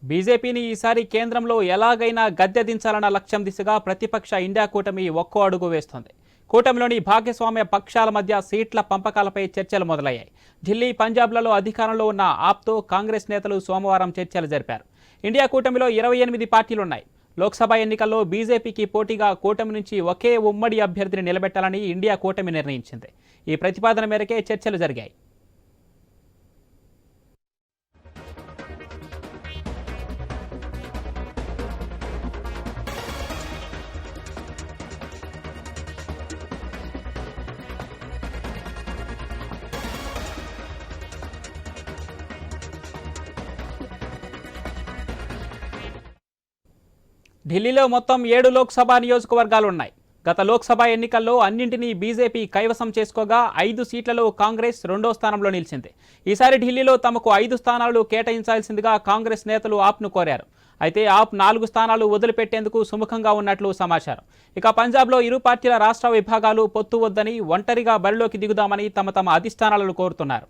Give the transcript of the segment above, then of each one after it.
బీజేపీని ఈసారి కేంద్రంలో ఎలాగైనా గద్దె దించాలన్న లక్ష్యం దిశగా ప్రతిపక్ష ఇండియా కూటమి ఒక్కో అడుగు వేస్తోంది. కూటమిలోని భాగస్వామ్య పక్షాల మధ్య సీట్ల పంపకాలపై చర్చలు మొదలయ్యాయి. ఢిల్లీ, పంజాబ్లలో అధికారంలో ఉన్న ఆప్తో కాంగ్రెస్ నేతలు సోమవారం చర్చలు జరిపారు. ఇండియా కూటమిలో 28 పార్టీలున్నాయి. లోక్సభ ఎన్నికల్లో బీజేపీకి పోటీగా కూటమి నుంచి ఒకే ఉమ్మడి అభ్యర్థిని నిలబెట్టాలని ఇండియా కూటమి నిర్ణయించింది. ఈ ప్రతిపాదన మేరకే చర్చలు జరిగాయి. ఢిల్లీలో మొత్తం 7 లోక్సభ నియోజకవర్గాలు ఉన్నాయి. గత లోక్సభ ఎన్నికల్లో అన్నింటినీ బీజేపీ కైవసం చేసుకోగా 5 సీట్లలో కాంగ్రెస్ రెండో స్థానంలో నిలిచింది. ఈసారి ఢిల్లీలో తమకు 5 స్థానాలు కేటాయించాల్సిందిగా కాంగ్రెస్ నేతలు ఆప్ను కోరారు. అయితే ఆప్ 4 స్థానాలు వదిలిపెట్టేందుకు సుముఖంగా ఉన్నట్లు సమాచారం. ఇక పంజాబ్లో ఇరు పార్టీల రాష్ట్ర విభాగాలు పొత్తు వద్దని, ఒంటరిగా బరిలోకి దిగుదామని తమ అధిష్టానాలను కోరుతున్నారు.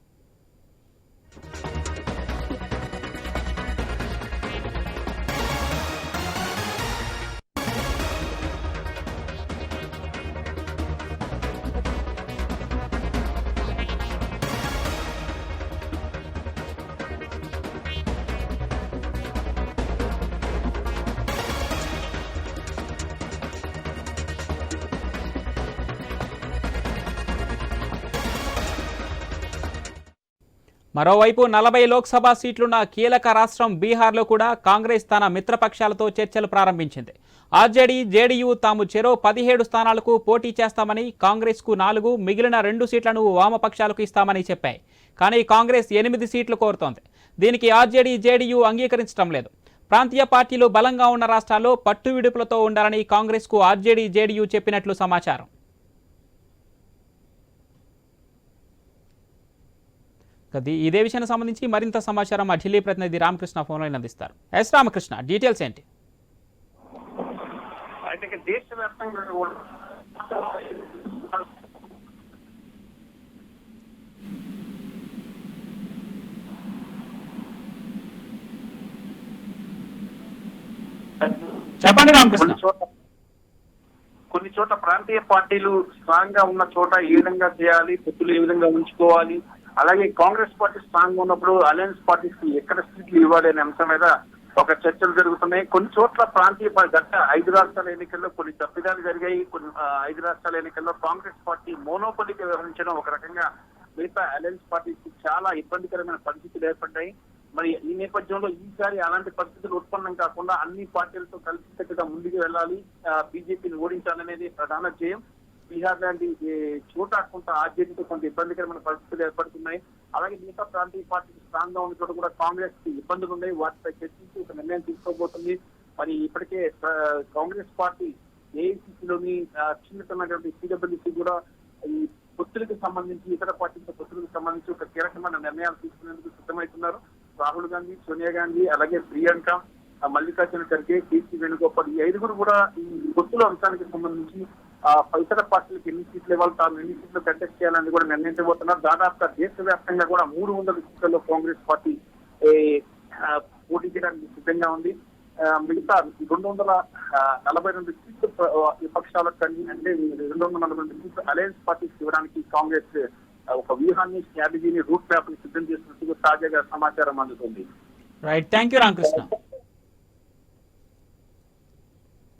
మరోవైపు 40 లోక్సభ సీట్లున్న కీలక రాష్ట్రం బీహార్లో కూడా కాంగ్రెస్ తన మిత్రపక్షాలతో చర్చలు ప్రారంభించింది. ఆర్జేడీ, జేడీయూ తాము చెరో 17 స్థానాలకు పోటీ చేస్తామని, కాంగ్రెస్కు 4, మిగిలిన 2 సీట్లను వామపక్షాలకు ఇస్తామని చెప్పాయి. కానీ కాంగ్రెస్ 8 సీట్లు కోరుతోంది. దీనికి ఆర్జేడీ, జేడీయూ అంగీకరించడం లేదు. ప్రాంతీయ పార్టీలు బలంగా ఉన్న రాష్ట్రాల్లో పట్టు విడుపులతో ఉండాలని కాంగ్రెస్కు ఆర్జేడీ, జేడీయూ చెప్పినట్లు సమాచారం. ఇదే విషయానికి సంబంధించి మరింత సమాచారం మా ఢిల్లీ ప్రతినిధి రామకృష్ణ ఫోన్ లైన్ అందిస్తారు. ఎస్ రామకృష్ణ, డీటెయిల్స్ ఏంటి? దేశవ్యాప్తంగా చెప్పండి రామకృష్ణ. కొన్ని చోట ప్రాంతీయ పార్టీలు స్ట్రాంగ్ గా ఉన్న చోట ఏ విధంగా చేయాలి, పొత్తులు ఏ విధంగా ఉంచుకోవాలి, అలాగే కాంగ్రెస్ పార్టీ స్ట్రాంగ్ ఉన్నప్పుడు అలయన్స్ పార్టీస్ కి ఎక్కడ సీట్లు ఇవ్వాలి అనే అంశం మీద ఒక చర్చలు జరుగుతున్నాయి. కొన్ని చోట్ల ప్రాంతీయ గత 5 రాష్ట్రాల ఎన్నికల్లో కొన్ని తప్పిదాలు జరిగాయి. కొన్ని 5 రాష్ట్రాల ఎన్నికల్లో కాంగ్రెస్ పార్టీ మోనోపలికి వ్యవహరించడం ఒక రకంగా మిగతా అలయన్స్ పార్టీకి చాలా ఇబ్బందికరమైన పరిస్థితులు ఏర్పడ్డాయి. మరి ఈ నేపథ్యంలో ఈసారి అలాంటి పరిస్థితులు ఉత్పన్నం కాకుండా అన్ని పార్టీలతో కలిసికట్టుగా ముందుకు వెళ్ళాలి, బీజేపీని ఓడించాలనేది ప్రధాన ధ్యేయం. బీహార్ లాంటి చోట కొంత ఆర్జేడీతో కొంత ఇబ్బందికరమైన పరిస్థితులు ఏర్పడుతున్నాయి. అలాగే మిగతా ప్రాంతీయ పార్టీలు స్ట్రాంగ్ గా ఉన్న చోట కూడా కాంగ్రెస్ కి ఇబ్బందులు ఉన్నాయి. వాటిపై చర్చించి ఒక నిర్ణయం తీసుకోబోతుంది. మరి ఇప్పటికే కాంగ్రెస్ పార్టీ ఏఐసీసీలోని చిన్నతమైనటువంటి సిడబ్ల్యూసీ కూడా ఈ పొత్తులకు సంబంధించి, ఇతర పార్టీల పొత్తులకు సంబంధించి ఒక కీలకమైన నిర్ణయాలు తీసుకునేందుకు సిద్ధమవుతున్నారు. రాహుల్ గాంధీ, సోనియా గాంధీ, అలాగే ప్రియాంక, మల్లికార్జున ఖర్గే, కేసీ వేణుగోపాల్ ఈ 5 కూడా ఈ పొత్తుల అంశానికి సంబంధించి ఇతర పార్టీలకు ఎన్ని సీట్లు ఇవ్వాలి, తాను ఎన్ని సీట్లు కంటెస్ట్ చేయాలని కూడా నిర్ణయించబోతున్నారు. దాదాపుగా దేశవ్యాప్తంగా కూడా 300 సీట్లలో కాంగ్రెస్ పార్టీ పోటీ చేయడానికి సిద్ధంగా ఉంది. మిగతా 242 సీట్లు విపక్షాలకు అంటే 242 సీట్లు అలయన్స్ పార్టీకి ఇవ్వడానికి కాంగ్రెస్ ఒక వ్యూహాన్ని, స్ట్రాటజీని, రూట్ మ్యాప్ ని సిద్ధం చేసినట్టుగా తాజాగా సమాచారం అందుతుంది. Right, thank you Ramakrishna.